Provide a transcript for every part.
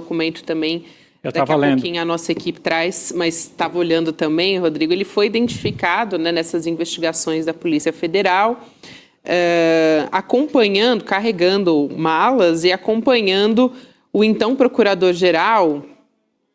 documento também, eu daqui a pouquinho a nossa equipe traz, mas estava olhando também, Rodrigo, ele foi identificado, né, nessas investigações da Polícia Federal, acompanhando, carregando malas e acompanhando o então procurador-geral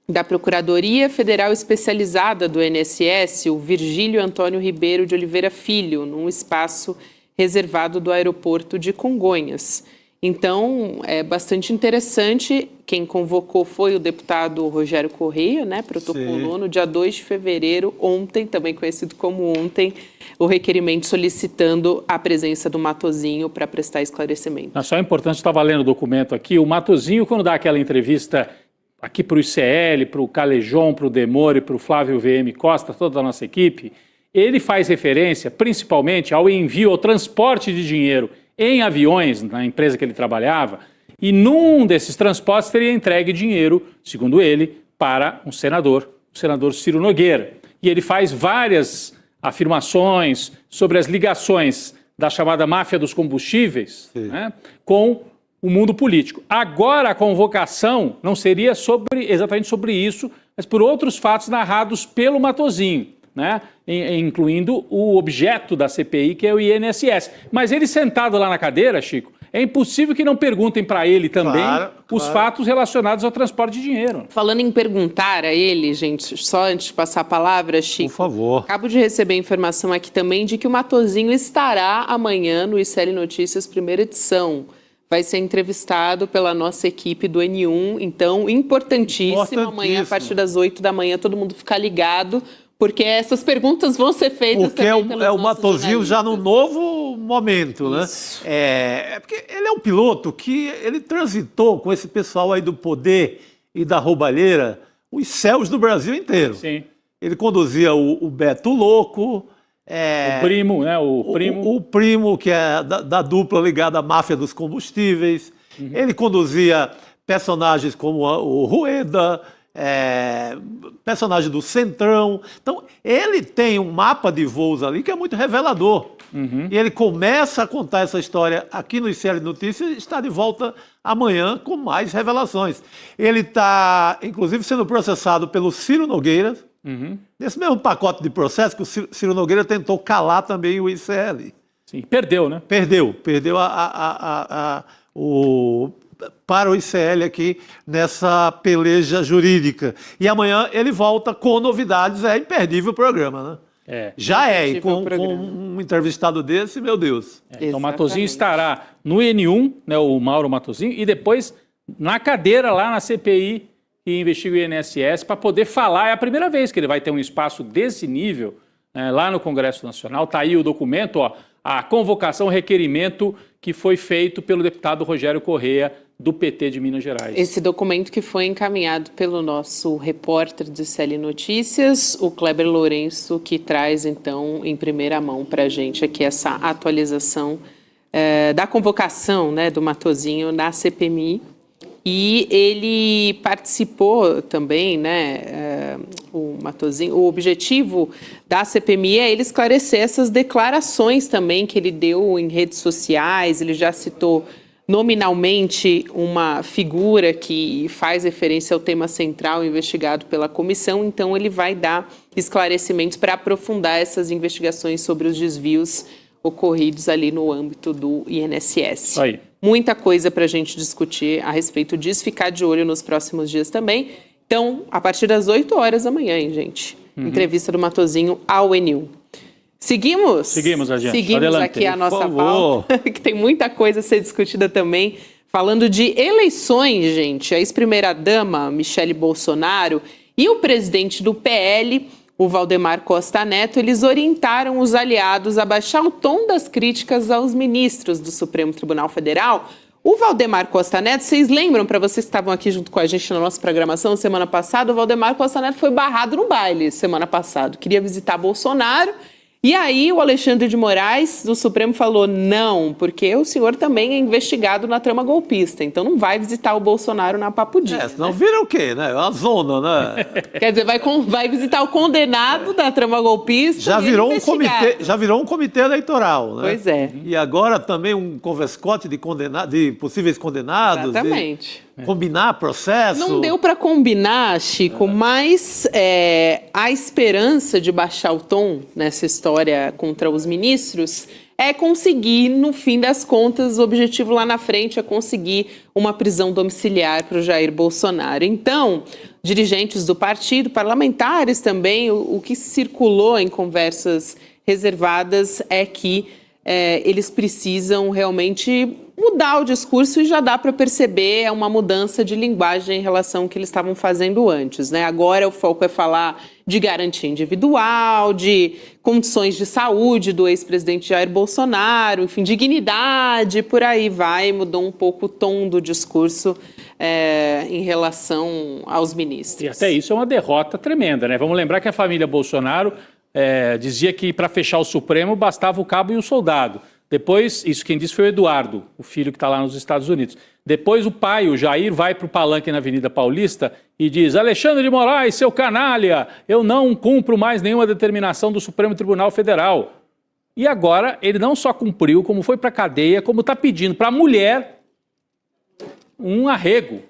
da Procuradoria Federal Especializada do INSS, o Virgílio Antônio Ribeiro de Oliveira Filho, num espaço reservado do aeroporto de Congonhas. Então, é bastante interessante. Quem convocou foi o deputado Rogério Correia, né? Protocolou no dia 2 de fevereiro, ontem, também conhecido como ontem, o requerimento solicitando a presença do Matosinho para prestar esclarecimento. Só é importante, estava lendo o documento aqui, o Matosinho, quando dá aquela entrevista aqui para o ICL, para o Calejon, para o Demore, para o Flávio VM Costa, toda a nossa equipe, ele faz referência principalmente ao envio, ao transporte de dinheiro em aviões, na empresa que ele trabalhava, e num desses transportes teria entregue dinheiro, segundo ele, para um senador, o senador Ciro Nogueira. E ele faz várias afirmações sobre as ligações da chamada máfia dos combustíveis, né, com o mundo político. Agora a convocação não seria exatamente sobre isso, mas por outros fatos narrados pelo Matosinho, né? Incluindo o objeto da CPI, que é o INSS. Mas ele sentado lá na cadeira, Chico, é impossível que não perguntem para ele também os fatos relacionados ao transporte de dinheiro. Falando em perguntar a ele, gente, só antes de passar a palavra, Chico, por favor. Acabo de receber informação aqui também de que o Matosinho estará amanhã no ICL Notícias, primeira edição. Vai ser entrevistado pela nossa equipe do N1, então importantíssimo. Amanhã, a partir das 8 da manhã, todo mundo ficar ligado, porque essas perguntas vão ser feitas porque também pelos o Matosinho já no novo momento, né? Porque ele é um piloto que ele transitou com esse pessoal aí do poder e da roubalheira os céus do Brasil inteiro. Sim. Ele conduzia o Beto Louco, o primo, né? O primo, que é da dupla ligada à máfia dos combustíveis. Ele conduzia personagens como o Rueda, personagem do Centrão. Então, ele tem um mapa de voos ali que é muito revelador. E ele começa a contar essa história aqui no ICL Notícias e está de volta amanhã com mais revelações. Ele está, inclusive, sendo processado pelo Ciro Nogueira, nesse mesmo pacote de processo que o Ciro Nogueira tentou calar também o ICL. Sim, perdeu, né? Perdeu para o ICL aqui nessa peleja jurídica. E amanhã ele volta com novidades, é imperdível o programa, né? Já e com um entrevistado desse, meu Deus. Então o Matosinho estará no N1, né, o Mauro Matosinho, e depois na cadeira lá na CPI que investiga o INSS para poder falar. É a primeira vez que ele vai ter um espaço desse nível, né, lá no Congresso Nacional. Está aí o documento, ó, a convocação, o requerimento que foi feito pelo deputado Rogério Correia, do PT de Minas Gerais. Esse documento que foi encaminhado pelo nosso repórter do ICL Notícias, o Kleber Lourenço, que traz, então, em primeira mão para a gente aqui essa atualização da convocação, né, do Matosinho na CPMI. E ele participou também, né, o Matosinho, o objetivo da CPMI é ele esclarecer essas declarações também que ele deu em redes sociais. Ele já citou nominalmente uma figura que faz referência ao tema central investigado pela comissão, então ele vai dar esclarecimentos para aprofundar essas investigações sobre os desvios ocorridos ali no âmbito do INSS. Aí. Muita coisa para a gente discutir a respeito disso, ficar de olho nos próximos dias também. Então, a partir das 8 horas da manhã, hein, gente? Entrevista do Matosinho ao N1. Seguimos? Seguimos, adiante. Seguimos Adelante, aqui a nossa pauta, que tem muita coisa a ser discutida também. Falando de eleições, gente, a ex-primeira-dama, Michele Bolsonaro, e o presidente do PL, o Valdemar Costa Neto, eles orientaram os aliados a baixar o tom das críticas aos ministros do Supremo Tribunal Federal. O Valdemar Costa Neto, vocês lembram, para vocês que estavam aqui junto com a gente na nossa programação semana passada, o Valdemar Costa Neto foi barrado no baile semana passada. Queria visitar Bolsonaro. E aí o Alexandre de Moraes, do Supremo, falou não, porque o senhor também é investigado na trama golpista, então não vai visitar o Bolsonaro na Papudia. Senão vira o quê, né? Uma zona, né? Quer dizer, vai visitar o condenado da trama golpista. Já virou um comitê eleitoral, né? Pois é. E agora também um converscote de possíveis condenados. Exatamente. combinar processo? Não deu para combinar, Chico, mas a esperança de baixar o tom nessa história contra os ministros é conseguir, no fim das contas, o objetivo lá na frente é conseguir uma prisão domiciliar para o Jair Bolsonaro. Então, dirigentes do partido, parlamentares também, o que circulou em conversas reservadas é que eles precisam realmente mudar o discurso e já dá para perceber uma mudança de linguagem em relação ao que eles estavam fazendo antes, né? Agora o foco é falar de garantia individual, de condições de saúde do ex-presidente Jair Bolsonaro, enfim, dignidade, por aí vai, mudou um pouco o tom do discurso em relação aos ministros. E até isso é uma derrota tremenda, né? Vamos lembrar que a família Bolsonaro dizia que para fechar o Supremo bastava o cabo e o soldado. Depois, isso quem disse foi o Eduardo, o filho que está lá nos Estados Unidos. Depois o pai, o Jair, vai para o palanque na Avenida Paulista e diz: Alexandre de Moraes, seu canalha, eu não cumpro mais nenhuma determinação do Supremo Tribunal Federal. E agora ele não só cumpriu, como foi para a cadeia, como está pedindo para a mulher um arrego.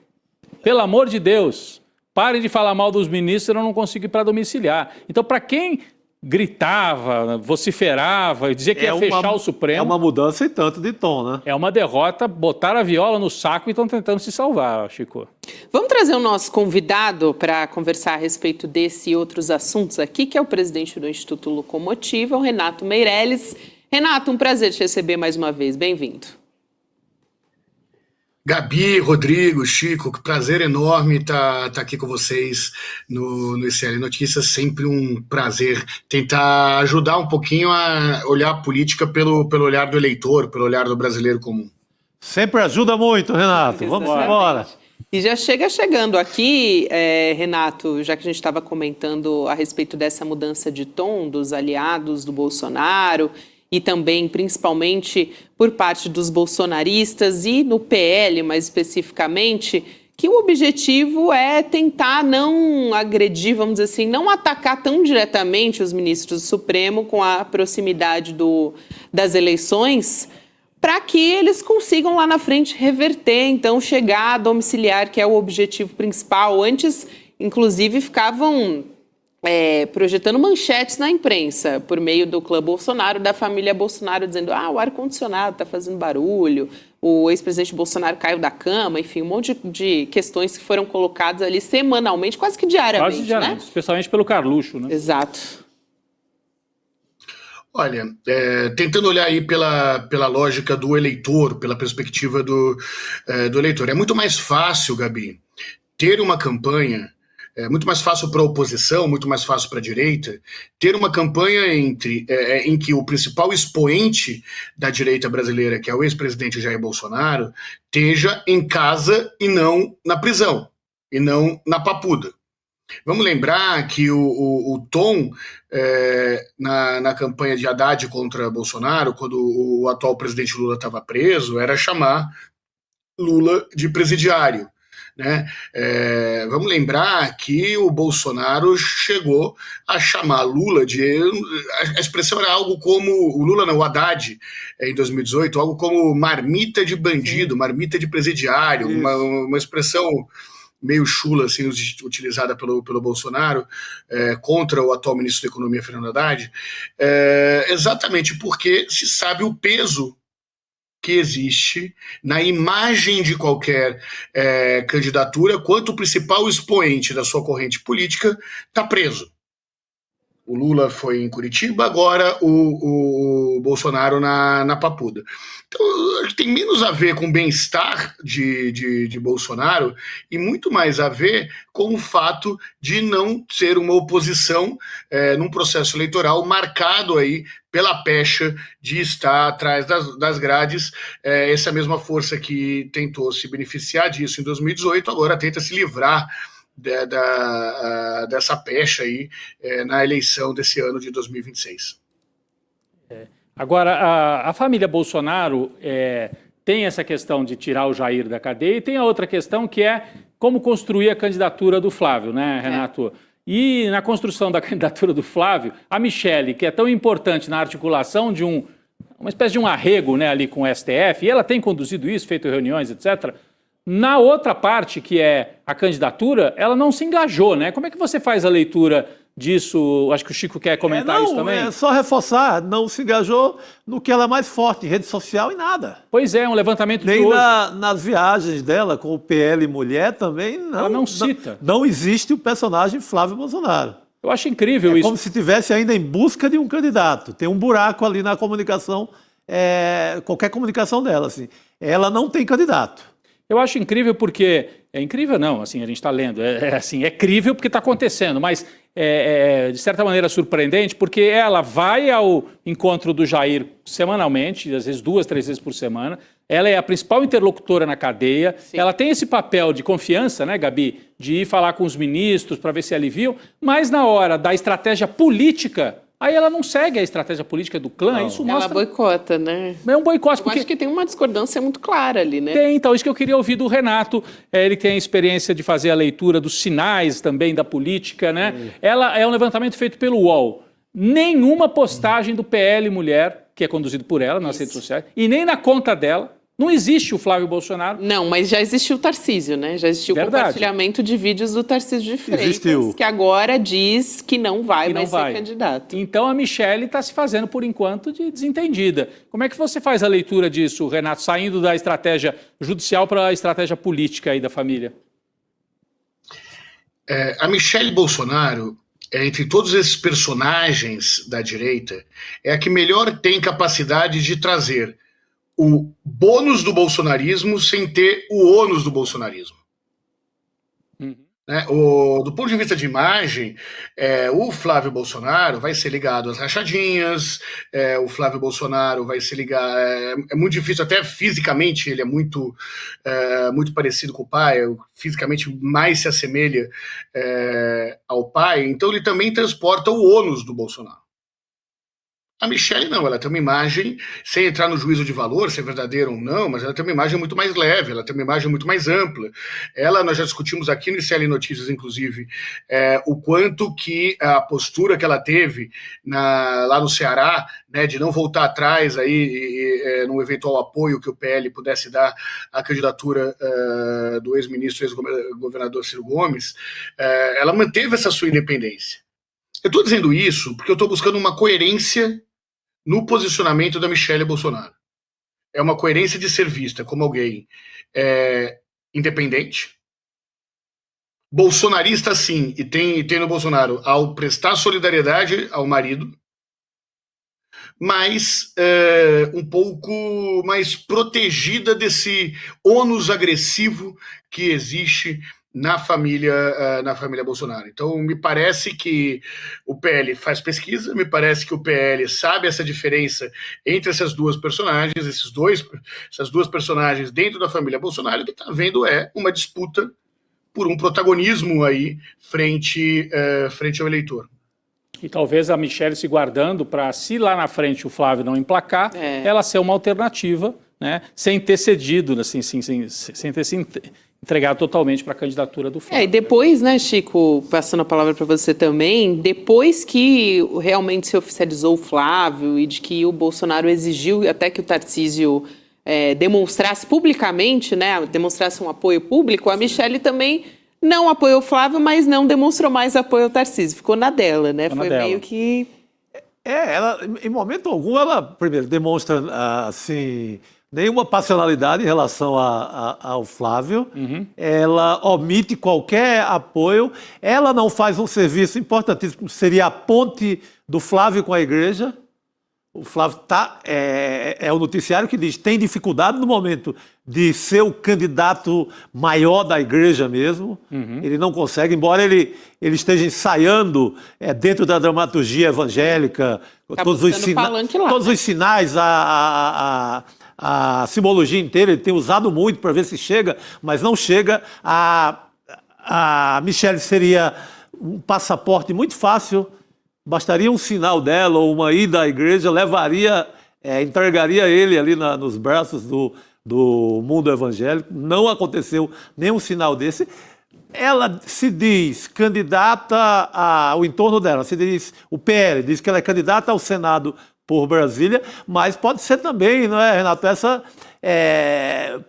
Pelo amor de Deus, parem de falar mal dos ministros, eu não consigo ir para domiciliar. Então, para quem gritava, vociferava e dizia que ia fechar o Supremo... É uma mudança e tanto de tom, né? É uma derrota, botaram a viola no saco e estão tentando se salvar, Chico. Vamos trazer o nosso convidado para conversar a respeito desse e outros assuntos aqui, que é o presidente do Instituto Locomotiva, o Renato Meirelles. Renato, um prazer te receber mais uma vez. Bem-vindo. Gabi, Rodrigo, Chico, que prazer enorme estar aqui com vocês no ICL Notícias, sempre um prazer tentar ajudar um pouquinho a olhar a política pelo olhar do eleitor, pelo olhar do brasileiro comum. Sempre ajuda muito, Renato. Vamos embora. E já chegando aqui, Renato, já que a gente estava comentando a respeito dessa mudança de tom dos aliados do Bolsonaro e também, principalmente, por parte dos bolsonaristas e no PL, mais especificamente, que o objetivo é tentar não agredir, vamos dizer assim, não atacar tão diretamente os ministros do Supremo com a proximidade das eleições, para que eles consigam lá na frente reverter, então, chegar a domiciliar, que é o objetivo principal. Antes, inclusive, ficavam projetando manchetes na imprensa, por meio do clã Bolsonaro, da família Bolsonaro, dizendo o ar-condicionado está fazendo barulho, o ex-presidente Bolsonaro caiu da cama, enfim, um monte de questões que foram colocadas ali semanalmente, quase que diariamente, né? Especialmente pelo Carluxo, né? Exato. Olha, tentando olhar aí pela lógica do eleitor, pela perspectiva do eleitor, é muito mais fácil, Gabi, ter uma campanha. É muito mais fácil para a oposição, muito mais fácil para a direita, ter uma campanha em que o principal expoente da direita brasileira, que é o ex-presidente Jair Bolsonaro, esteja em casa e não na prisão, e não na papuda. Vamos lembrar que o tom na campanha de Haddad contra Bolsonaro, quando o atual presidente Lula estava preso, era chamar Lula de presidiário. Né? Vamos lembrar que o Bolsonaro chegou a chamar Lula a expressão era algo como, o Lula não, o Haddad, em 2018, algo como marmita de bandido, marmita de presidiário, uma expressão meio chula, assim, utilizada pelo Bolsonaro contra o atual ministro da Economia, Fernando Haddad, exatamente porque se sabe o peso que existe na imagem de qualquer candidatura, quanto o principal expoente da sua corrente política está preso. O Lula foi em Curitiba, agora o Bolsonaro na papuda. Então, tem menos a ver com o bem-estar de Bolsonaro e muito mais a ver com o fato de não ser uma oposição num processo eleitoral marcado aí pela pecha de estar atrás das grades. Essa mesma força que tentou se beneficiar disso em 2018, agora tenta se livrar dessa pecha aí na eleição desse ano de 2026. Agora, a família Bolsonaro tem essa questão de tirar o Jair da cadeia e tem a outra questão que é como construir a candidatura do Flávio, né, Renato? E na construção da candidatura do Flávio, a Michelle, que é tão importante na articulação de uma espécie de um arrego, né, ali com o STF, e ela tem conduzido isso, feito reuniões, etc., Na outra parte, que é a candidatura, ela não se engajou, né? Como é que você faz a leitura disso? Acho que o Chico quer comentar isso também. É só reforçar, não se engajou no que ela é mais forte, em rede social e nada. Pois é, um levantamento Nem de hoje. nas viagens dela com o PL Mulher também Ela não cita. Não existe o personagem Flávio Bolsonaro. Eu acho incrível isso. Como se estivesse ainda em busca de um candidato. Tem um buraco ali na comunicação, qualquer comunicação dela. Assim. Ela não tem candidato. Eu acho incrível porque... É incrível não, assim, a gente está lendo. É crível porque está acontecendo, mas de certa maneira surpreendente porque ela vai ao encontro do Jair semanalmente, às vezes 2, 3 vezes por semana. Ela é a principal interlocutora na cadeia. Sim. Ela tem esse papel de confiança, né, Gabi? De ir falar com os ministros para ver se aliviam, mas na hora da estratégia política... Aí ela não segue a estratégia política do clã, não. Isso mostra... Ela boicota, né? É um boicote, porque... Eu acho que tem uma discordância muito clara ali, né? Tem, então, isso que eu queria ouvir do Renato. Ele tem a experiência de fazer a leitura dos sinais também da política, né? Ela é um levantamento feito pelo UOL. Nenhuma postagem do PL Mulher, que é conduzido por ela nas redes sociais, e nem na conta dela. Não existe o Flávio Bolsonaro. Não, mas já existiu o Tarcísio, né? Já existiu o compartilhamento de vídeos do Tarcísio de Freitas, que agora diz que não vai mais ser candidato. Então a Michelle está se fazendo, por enquanto, de desentendida. Como é que você faz a leitura disso, Renato, saindo da estratégia judicial para a estratégia política aí da família? A Michelle Bolsonaro, entre todos esses personagens da direita, é a que melhor tem capacidade de trazer o bônus do bolsonarismo sem ter o ônus do bolsonarismo. Do ponto de vista de imagem, o Flávio Bolsonaro vai ser ligado às rachadinhas, o Flávio Bolsonaro vai ser ligado... É muito difícil, até fisicamente ele é muito parecido com o pai, fisicamente mais se assemelha ao pai, então ele também transporta o ônus do Bolsonaro. A Michelle não, ela tem uma imagem, sem entrar no juízo de valor, se é verdadeiro ou não, mas ela tem uma imagem muito mais leve, ela tem uma imagem muito mais ampla. Nós já discutimos aqui no ICL Notícias, inclusive, o quanto que a postura que ela teve lá no Ceará, né, de não voltar atrás aí, num eventual apoio que o PL pudesse dar à candidatura do ex-ministro, ex-governador Ciro Gomes, ela manteve essa sua independência. Eu estou dizendo isso porque eu estou buscando uma coerência no posicionamento da Michelle Bolsonaro. É uma coerência de ser vista como alguém independente, bolsonarista sim, e tem no Bolsonaro ao prestar solidariedade ao marido, mas um pouco mais protegida desse ônus agressivo que existe na família Bolsonaro. Então, me parece que o PL faz pesquisa, me parece que o PL sabe essa diferença entre essas duas personagens, essas duas personagens dentro da família Bolsonaro, e o que está vendo uma disputa por um protagonismo aí frente ao eleitor. E talvez a Michelle se guardando para, se lá na frente o Flávio não emplacar, ela ser uma alternativa, né, sem ter cedido, assim, sem ter se entregado totalmente para a candidatura do Flávio. E depois, né, Chico, passando a palavra para você também, depois que realmente se oficializou o Flávio e de que o Bolsonaro exigiu até que o Tarcísio demonstrasse publicamente, né, demonstrasse um apoio público, a Michelle também não apoiou o Flávio, mas não demonstrou mais apoio ao Tarcísio. Ficou na dela, né? Foi meio que... Ela, em momento algum, ela, primeiro, demonstra, assim, nenhuma passionalidade em relação ao Flávio. Ela omite qualquer apoio. Ela não faz um serviço importantíssimo, que seria a ponte do Flávio com a igreja. O Flávio é o noticiário que diz tem dificuldade no momento de ser o candidato maior da igreja mesmo. Ele não consegue, embora ele esteja ensaiando dentro da dramaturgia evangélica, todos os sinais, a simbologia inteira, ele tem usado muito para ver se chega, mas não chega. A Michelle seria um passaporte muito fácil. Bastaria um sinal dela ou uma ida à igreja, entregaria ele ali nos braços do mundo evangélico. Não aconteceu nenhum sinal desse. Ela se diz candidata ao entorno dela, se diz, o PL diz que ela é candidata ao Senado por Brasília, mas pode ser também, não é, Renato?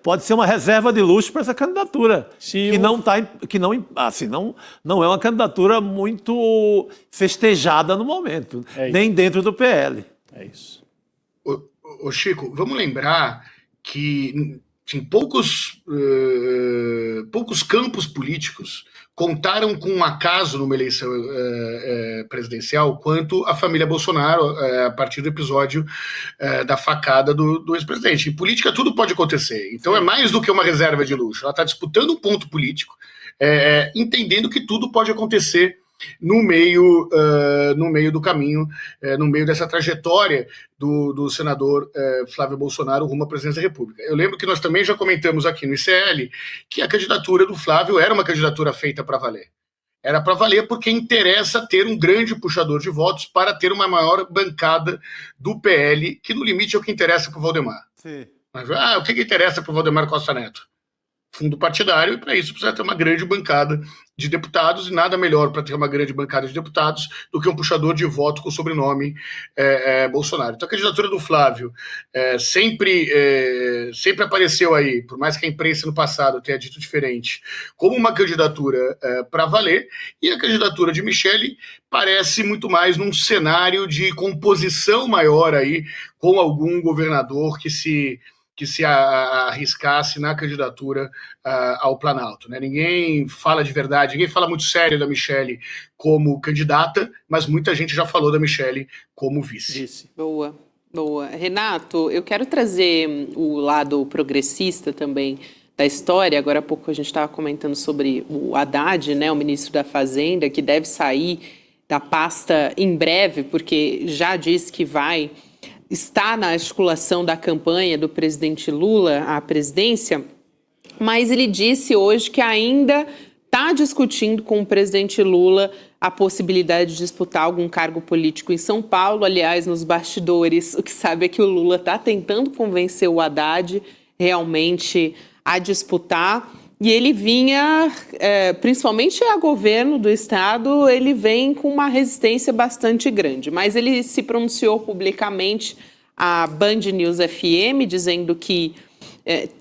Pode ser uma reserva de luxo para essa candidatura, não é uma candidatura muito festejada no momento, nem dentro do PL. É isso. Ô Chico, vamos lembrar que poucos campos políticos contaram com um acaso numa eleição presidencial quanto a família Bolsonaro, a partir do episódio da facada do ex-presidente. Em política tudo pode acontecer, então é mais do que uma reserva de luxo. Ela está disputando um ponto político, entendendo que tudo pode acontecer no meio do caminho, no meio dessa trajetória do senador Flávio Bolsonaro rumo à presidência da República. Eu lembro que nós também já comentamos aqui no ICL que a candidatura do Flávio era uma candidatura feita para valer. Era para valer porque interessa ter um grande puxador de votos para ter uma maior bancada do PL, que no limite é o que interessa para o Valdemar. Sim. Mas, o que interessa para o Valdemar Costa Neto? Fundo partidário, e para isso precisa ter uma grande bancada de deputados, e nada melhor para ter uma grande bancada de deputados do que um puxador de voto com o sobrenome Bolsonaro. Então a candidatura do Flávio sempre apareceu aí, por mais que a imprensa no passado tenha dito diferente, como uma candidatura para valer, e a candidatura de Michele parece muito mais num cenário de composição maior aí, com algum governador que se arriscasse na candidatura ao Planalto, né? Ninguém fala de verdade, ninguém fala muito sério da Michele como candidata, mas muita gente já falou da Michele como vice. Boa. Renato, eu quero trazer o lado progressista também da história. Agora há pouco a gente estava comentando sobre o Haddad, né, o ministro da Fazenda, que deve sair da pasta em breve, porque já disse que está na articulação da campanha do presidente Lula à presidência, mas ele disse hoje que ainda está discutindo com o presidente Lula a possibilidade de disputar algum cargo político em São Paulo. Aliás, nos bastidores, o que sabe é que o Lula está tentando convencer o Haddad realmente a disputar. E ele vinha, principalmente a governo do estado, ele vem com uma resistência bastante grande. Mas ele se pronunciou publicamente à Band News FM, dizendo que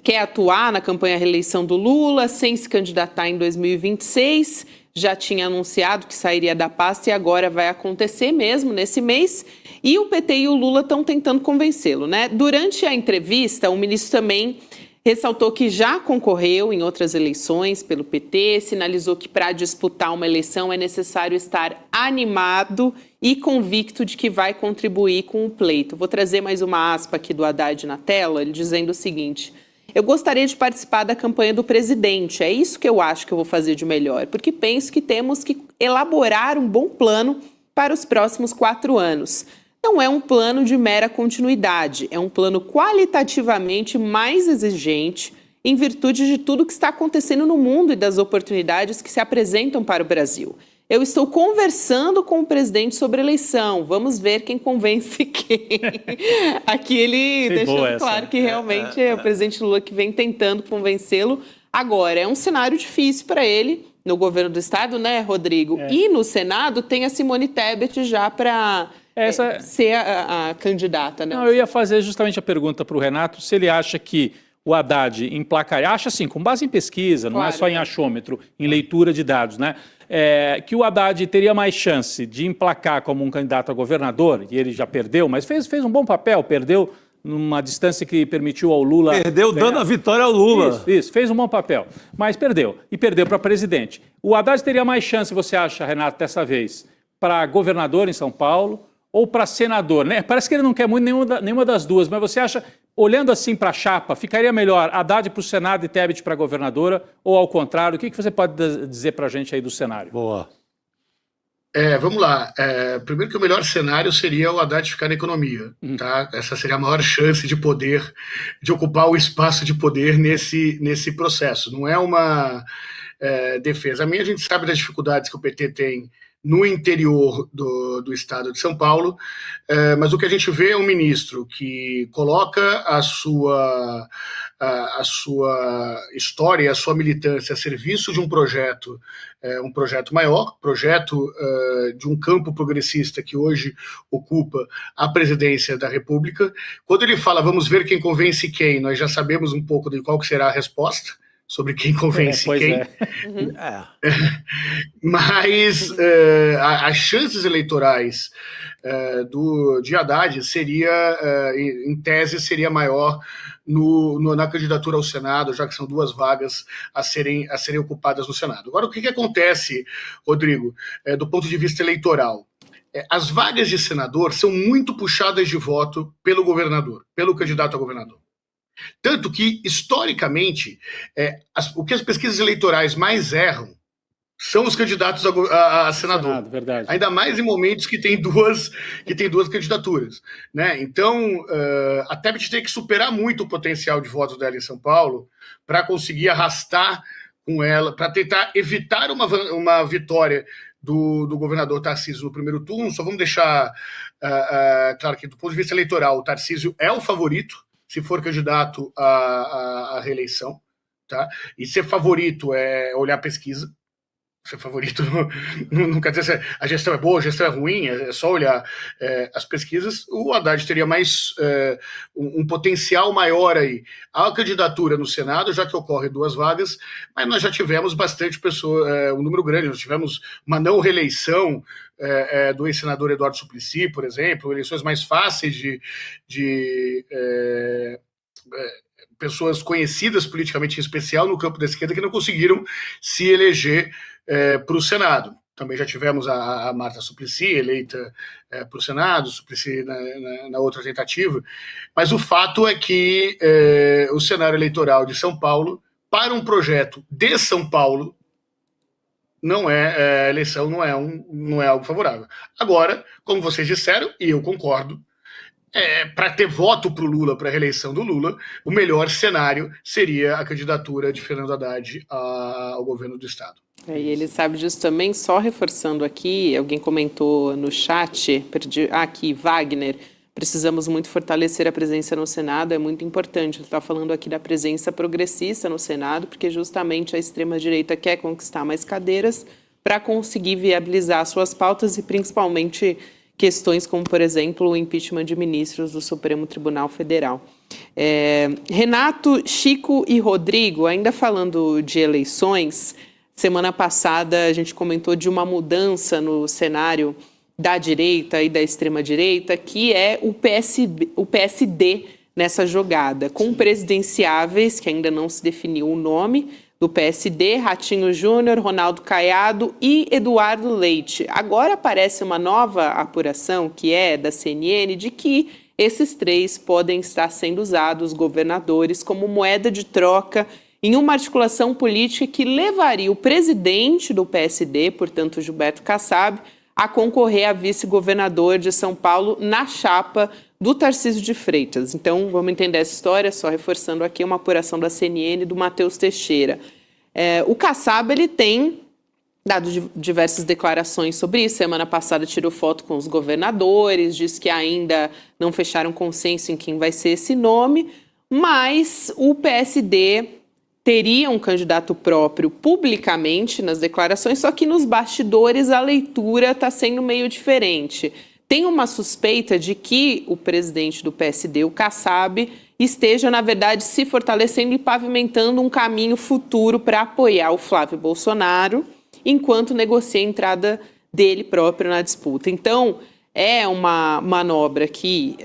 quer atuar na campanha à reeleição do Lula, sem se candidatar em 2026. Já tinha anunciado que sairia da pasta e agora vai acontecer mesmo nesse mês. E o PT e o Lula estão tentando convencê-lo, né? Durante a entrevista, o ministro também ressaltou que já concorreu em outras eleições pelo PT, sinalizou que para disputar uma eleição é necessário estar animado e convicto de que vai contribuir com o pleito. Vou trazer mais uma aspa aqui do Haddad na tela, ele dizendo o seguinte: eu gostaria de participar da campanha do presidente, é isso que eu acho que eu vou fazer de melhor, porque penso que temos que elaborar um bom plano para os próximos 4 anos. Não é um plano de mera continuidade, é um plano qualitativamente mais exigente em virtude de tudo que está acontecendo no mundo e das oportunidades que se apresentam para o Brasil. Eu estou conversando com o presidente sobre eleição, vamos ver quem convence quem. Aqui ele deixando claro que realmente é o presidente Lula que vem tentando convencê-lo. Agora, é um cenário difícil para ele no governo do estado, né, Rodrigo? E no Senado tem a Simone Tebet já para ser a candidata, né? Não, eu ia fazer justamente a pergunta para o Renato, se ele acha que o Haddad emplacaria, acha assim, com base em pesquisa, não é só em achômetro, em leitura de dados, né? Que o Haddad teria mais chance de emplacar como um candidato a governador, e ele já perdeu, mas fez um bom papel, perdeu numa distância que permitiu ao Lula... Perdeu dando a vitória ao Lula. Isso, fez um bom papel, mas perdeu, e perdeu para presidente. O Haddad teria mais chance, você acha, Renato, dessa vez, para governador em São Paulo, ou para senador, né? Parece que ele não quer muito nenhuma das duas, mas você acha, olhando assim para a chapa, ficaria melhor Haddad para o Senado e Tebet para a governadora, ou ao contrário? O que você pode dizer para a gente aí do cenário? Boa. Vamos lá. Primeiro que o melhor cenário seria o Haddad ficar na economia, tá? Essa seria a maior chance de poder, de ocupar o espaço de poder nesse processo. Não é uma defesa. A gente sabe das dificuldades que o PT tem no interior do estado de São Paulo, mas o que a gente vê é um ministro que coloca a sua história, a sua militância a serviço de um projeto maior, de um campo progressista que hoje ocupa a presidência da República. Quando ele fala, vamos ver quem convence quem, nós já sabemos um pouco de qual que será a resposta sobre quem convence quem. Mas as chances eleitorais de Haddad em tese, seria maior na candidatura ao Senado, já que são 2 vagas a serem ocupadas no Senado. Agora, o que acontece, Rodrigo, do ponto de vista eleitoral? As vagas de senador são muito puxadas de voto pelo governador, pelo candidato a governador. Tanto que, historicamente, o que as pesquisas eleitorais mais erram são os candidatos a senador. Senado, verdade. Ainda mais em momentos que tem duas candidaturas. Né? Então, a Tebet tem que superar muito o potencial de votos dela em São Paulo para conseguir arrastar com ela, para tentar evitar uma vitória do governador Tarcísio no primeiro turno. Só vamos deixar claro que, do ponto de vista eleitoral, o Tarcísio é o favorito, se for candidato à reeleição, tá? E ser favorito é olhar a pesquisa. Ser favorito não quer dizer se a gestão é boa, a gestão é ruim, é só olhar as pesquisas. O Haddad teria um potencial maior aí. Há a candidatura no Senado, já que ocorre 2 vagas, mas nós já tivemos bastante um número grande. Nós tivemos uma não reeleição do ex-senador Eduardo Suplicy, por exemplo, eleições mais fáceis de pessoas conhecidas politicamente, em especial no campo da esquerda, que não conseguiram se eleger para o Senado. Também já tivemos a Marta Suplicy eleita para o Senado, Suplicy na outra tentativa, mas o fato é que o cenário eleitoral de São Paulo, para um projeto de São Paulo, a eleição não é algo favorável. Agora, como vocês disseram, e eu concordo, para ter voto para o Lula, para a reeleição do Lula, o melhor cenário seria a candidatura de Fernando Haddad ao governo do Estado. E ele sabe disso também, só reforçando aqui, alguém comentou no chat, aqui, Wagner, precisamos muito fortalecer a presença no Senado, é muito importante. Ele está falando aqui da presença progressista no Senado, porque justamente a extrema-direita quer conquistar mais cadeiras para conseguir viabilizar suas pautas e principalmente questões como, por exemplo, o impeachment de ministros do Supremo Tribunal Federal. Renato, Chico e Rodrigo, ainda falando de eleições, semana passada a gente comentou de uma mudança no cenário da direita e da extrema-direita, que é o PSD nessa jogada, com presidenciáveis, que ainda não se definiu o nome, do PSD, Ratinho Júnior, Ronaldo Caiado e Eduardo Leite. Agora aparece uma nova apuração, que é da CNN, de que esses 3 podem estar sendo usados, governadores, como moeda de troca em uma articulação política que levaria o presidente do PSD, portanto Gilberto Kassab, a concorrer a vice-governador de São Paulo na chapa do Tarcísio de Freitas. Então, vamos entender essa história, só reforçando aqui uma apuração da CNN do Matheus Teixeira. O Kassab, ele tem dado diversas declarações sobre isso. Semana passada tirou foto com os governadores, diz que ainda não fecharam consenso em quem vai ser esse nome, mas o PSD teria um candidato próprio publicamente nas declarações, só que nos bastidores a leitura está sendo meio diferente. Tem uma suspeita de que o presidente do PSD, o Kassab, esteja, na verdade, se fortalecendo e pavimentando um caminho futuro para apoiar o Flávio Bolsonaro, enquanto negocia a entrada dele próprio na disputa. Então, é uma manobra que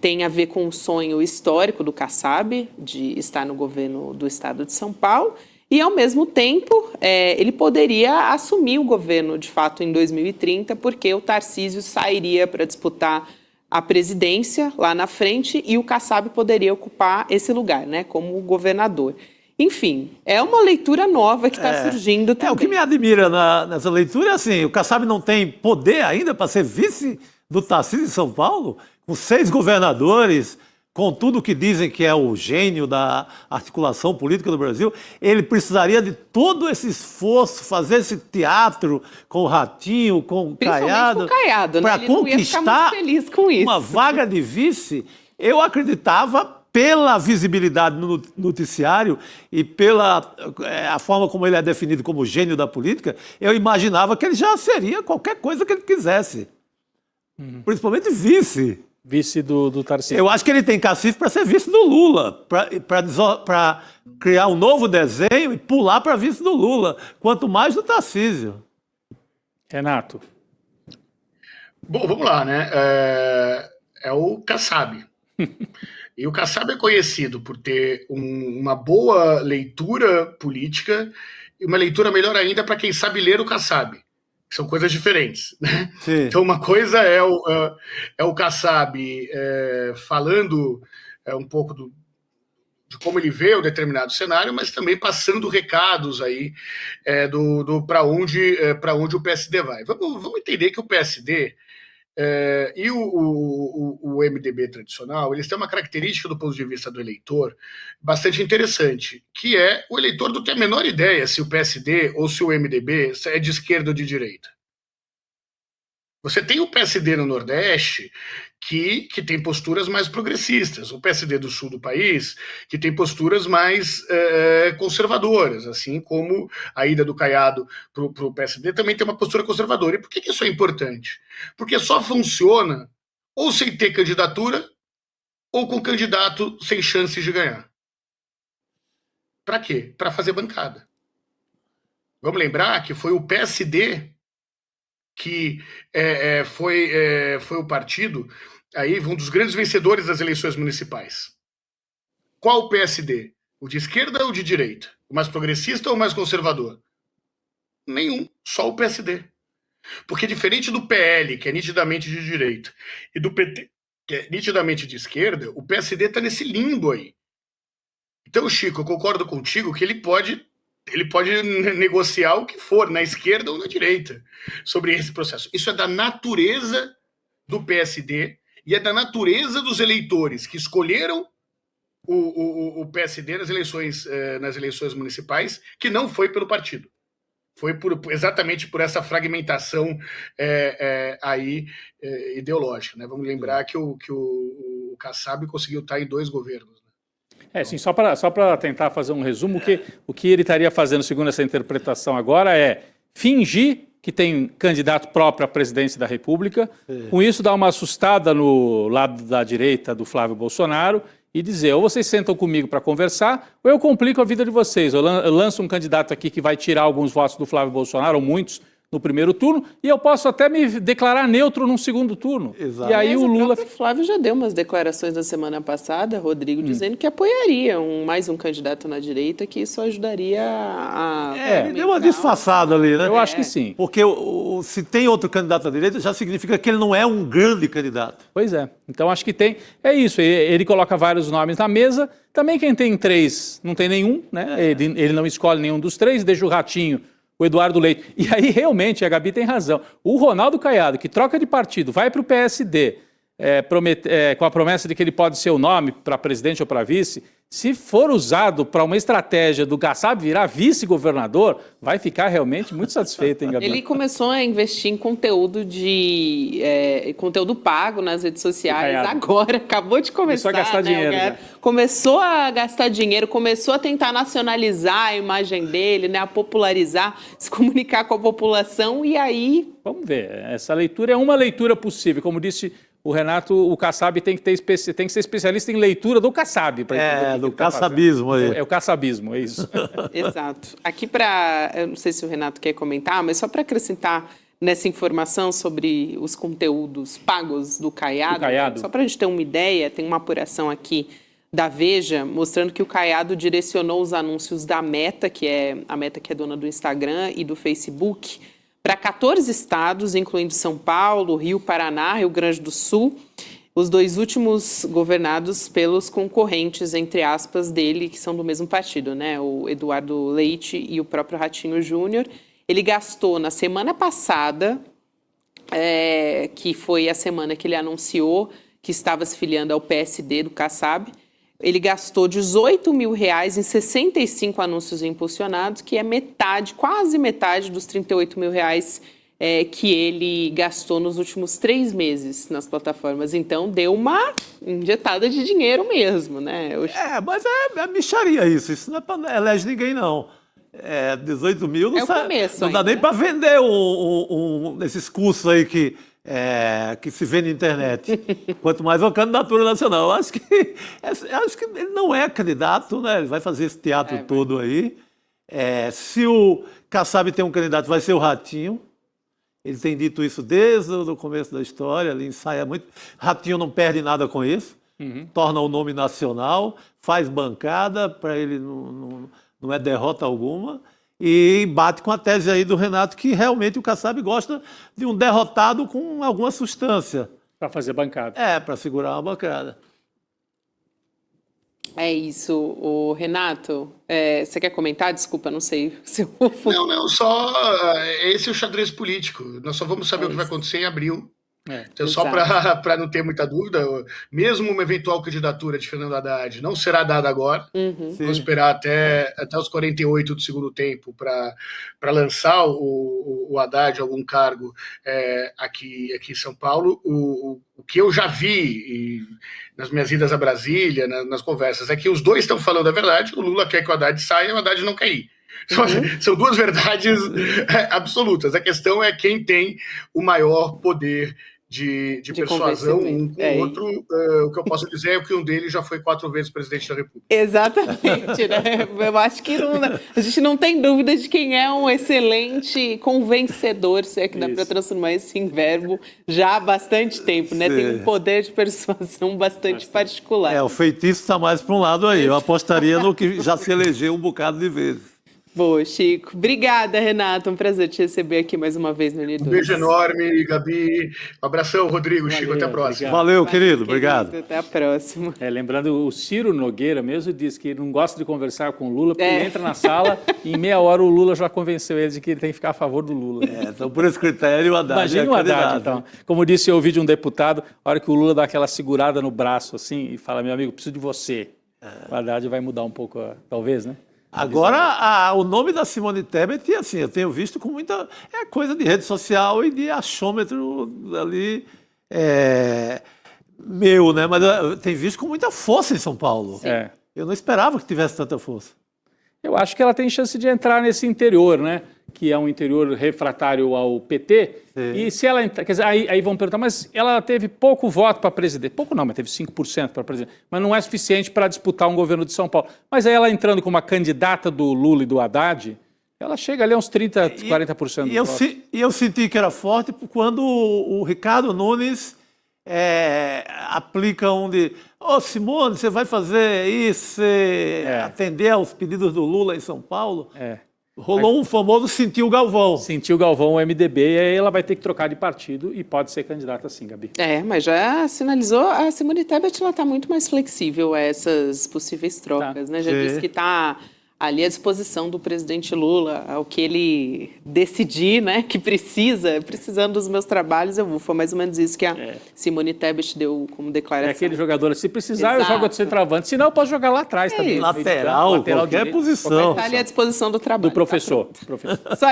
tem a ver com o sonho histórico do Kassab, de estar no governo do estado de São Paulo, e, ao mesmo tempo, ele poderia assumir o governo, de fato, em 2030, porque o Tarcísio sairia para disputar a presidência lá na frente e o Kassab poderia ocupar esse lugar, né, como governador. Enfim, é uma leitura nova que está surgindo também. O que me admira nessa leitura é assim, o Kassab não tem poder ainda para ser vice do Tarcísio em São Paulo, com 6 governadores, com tudo que dizem que é o gênio da articulação política do Brasil, ele precisaria de todo esse esforço, fazer esse teatro com o Ratinho, com o Caiado, para conquistar feliz com isso. uma vaga de vice. Eu acreditava, pela visibilidade no noticiário e pela a forma como ele é definido como gênio da política, eu imaginava que ele já seria qualquer coisa que ele quisesse. Principalmente vice. Vice do Tarcísio. Eu acho que ele tem cacife para ser vice do Lula, para criar um novo desenho e pular para vice do Lula, quanto mais do Tarcísio. Renato. Bom, vamos lá, né? É o Kassab. E o Kassab é conhecido por ter uma boa leitura política e uma leitura melhor ainda para quem sabe ler o Kassab. São coisas diferentes, né? Sim. Então, uma coisa é o Kassab falando um pouco de como ele vê o determinado cenário, mas também passando recados aí para onde o PSD vai. Vamos entender que o PSD e o MDB tradicional, eles têm uma característica do ponto de vista do eleitor bastante interessante, que é o eleitor não tem a menor ideia se o PSD ou se o MDB é de esquerda ou de direita. Você tem o PSD no Nordeste que tem posturas mais progressistas, o PSD do sul do país que tem posturas mais conservadoras, assim como a ida do Caiado para o PSD também tem uma postura conservadora. E por que isso é importante? Porque só funciona ou sem ter candidatura ou com candidato sem chances de ganhar. Para quê? Para fazer bancada. Vamos lembrar que foi o PSD que foi o partido, aí um dos grandes vencedores das eleições municipais. Qual o PSD? O de esquerda ou o de direita? O mais progressista ou o mais conservador? Nenhum, só o PSD. Porque diferente do PL, que é nitidamente de direita, e do PT, que é nitidamente de esquerda, o PSD está nesse limbo aí. Então, Chico, eu concordo contigo que ele pode negociar o que for, na esquerda ou na direita, sobre esse processo. Isso é da natureza do PSD e é da natureza dos eleitores que escolheram o PSD nas eleições municipais, que não foi pelo partido. Foi exatamente por essa fragmentação ideológica. Né? Vamos lembrar que o Kassab conseguiu estar em 2 governos. Sim, só para tentar fazer um resumo, o que ele estaria fazendo, segundo essa interpretação agora, é fingir que tem candidato próprio à presidência da República, com isso dar uma assustada no lado da direita do Flávio Bolsonaro e dizer, ou vocês sentam comigo para conversar, ou eu complico a vida de vocês. Eu lanço um candidato aqui que vai tirar alguns votos do Flávio Bolsonaro, ou muitos, no primeiro turno, e eu posso até me declarar neutro num segundo turno. Exato. E aí Mas o Lula... O Flávio já deu umas declarações na semana passada, Rodrigo, dizendo que apoiaria mais um candidato na direita, que isso ajudaria a... Ele deu uma disfarçada ali, né? Eu acho que sim. Porque se tem outro candidato à direita, já significa que ele não é um grande candidato. Pois é. Então acho que tem... É isso, ele coloca vários nomes na mesa. Também quem tem 3 não tem nenhum, né? Ele não escolhe nenhum dos 3, deixa o Ratinho, o Eduardo Leite. E aí, realmente, a Gabi tem razão. O Ronaldo Caiado, que troca de partido, vai para o PSD, com a promessa de que ele pode ser o nome para presidente ou para vice, se for usado para uma estratégia do Kassab virar vice-governador, vai ficar realmente muito satisfeito, hein, Gabi? Ele começou a investir em conteúdo conteúdo pago nas redes sociais. Agora, acabou de começar. Começou a gastar dinheiro. Né? Começou a gastar dinheiro, começou a tentar nacionalizar a imagem dele, né, a popularizar, se comunicar com a população, e aí... Vamos ver, essa leitura é uma leitura possível. Como disse o Renato, o Kassab tem que ser especialista em leitura do Kassab. Do kassabismo aí. É o kassabismo, é isso. Exato. Aqui eu não sei se o Renato quer comentar, mas só para acrescentar nessa informação sobre os conteúdos pagos do Caiado. Só para a gente ter uma ideia, tem uma apuração aqui da Veja, mostrando que o Caiado direcionou os anúncios da Meta, que é dona do Instagram e do Facebook, para 14 estados, incluindo São Paulo, Rio, Paraná, Rio Grande do Sul, os 2 últimos governados pelos concorrentes, entre aspas, dele, que são do mesmo partido, né? O Eduardo Leite e o próprio Ratinho Júnior. Ele gastou na semana passada, que foi a semana que ele anunciou que estava se filiando ao PSD do Kassab. Ele gastou R$18 mil em 65 anúncios impulsionados, que é metade, quase metade dos R$38 mil que ele gastou nos últimos 3 meses nas plataformas. Então, deu uma injetada de dinheiro mesmo, né? Mas é mixaria isso não é para eleger ninguém, não. 18 mil não, começo não dá nem para vender esses cursos aí que se vê na internet. Quanto mais uma candidatura nacional. Eu acho que ele não é candidato, né? Ele vai fazer esse teatro todo aí. Se o Kassab tem um candidato, vai ser o Ratinho. Ele tem dito isso desde o começo da história, ele ensaia muito. Ratinho não perde nada com isso, torna o nome nacional, faz bancada, para ele não é derrota alguma, e bate com a tese aí do Renato, que realmente o Kassab gosta de um derrotado com alguma substância. Para fazer bancada. Para segurar uma bancada. É isso. O Renato, você quer comentar? Desculpa, não sei se eu... Não, só esse é o xadrez político. Nós só vamos saber o que vai acontecer em abril. Então, só para não ter muita dúvida, mesmo uma eventual candidatura de Fernando Haddad não será dada agora. Vamos esperar até os 48 do segundo tempo para lançar o Haddad a algum cargo aqui em São Paulo. O que eu já vi nas minhas idas a Brasília, nas conversas, é que os dois estão falando a verdade. O Lula quer que o Haddad saia e o Haddad não quer ir. São duas verdades absolutas. A questão é quem tem o maior poder de persuasão um com o outro. O que eu posso dizer é que um deles já foi 4 vezes presidente da República. Exatamente, né? Eu acho que a gente não tem dúvida de quem é um excelente convencedor, se é que dá para transformar isso em verbo, já há bastante tempo, né? Tem um poder de persuasão bastante particular. O feitiço está mais para um lado aí. Eu apostaria no que já se elegeu um bocado de vezes. Boa, Chico. Obrigada, Renato. Um prazer te receber aqui mais uma vez no Unidos. Um beijo enorme, Gabi. Um abração, Rodrigo. Valeu, Chico, até a próxima. Valeu, querido. Obrigado. Até a próxima. Lembrando, o Ciro Nogueira mesmo disse que não gosta de conversar com o Lula, porque ele entra na sala e em meia hora o Lula já convenceu ele de que ele tem que ficar a favor do Lula. Então, por esse critério, o Haddad Imagina o Haddad, então. Como disse, eu ouvi de um deputado, a hora que o Lula dá aquela segurada no braço, assim, e fala, meu amigo, preciso de você. O Haddad vai mudar um pouco, talvez, né? Agora, o nome da Simone Tebet, assim, eu tenho visto com muita... coisa de rede social e de achômetro ali meu, né? Mas eu tenho visto com muita força em São Paulo. Eu não esperava que tivesse tanta força. Eu acho que ela tem chance de entrar nesse interior, né? Que é um interior refratário ao PT. Sim. E se ela... Quer dizer, aí vão perguntar, mas ela teve pouco voto para presidente. Pouco não, mas teve 5% para presidente. Mas não é suficiente para disputar um governo de São Paulo. Mas aí ela entrando como uma candidata do Lula e do Haddad, ela chega ali a uns 30%, 40% do voto. E eu senti que era forte quando o Ricardo Nunes aplica um de... Simone, você vai fazer isso, atender aos pedidos do Lula em São Paulo? Rolou um famoso sentiu o Galvão. Sentiu o Galvão, o MDB, e aí ela vai ter que trocar de partido e pode ser candidata sim, Gabi. Mas já sinalizou, a Simone Tebet está muito mais flexível a essas possíveis trocas, né? Já disse que está ali à disposição do presidente Lula, ao que ele decidir, né, que precisando dos meus trabalhos, eu vou. Foi mais ou menos isso que a Simone Tebet deu como declaração. É aquele jogador, se precisar, eu jogo de centroavante, senão eu posso jogar lá atrás também. Lateral, qualquer posição. Está ali à disposição do trabalho. Do professor. Só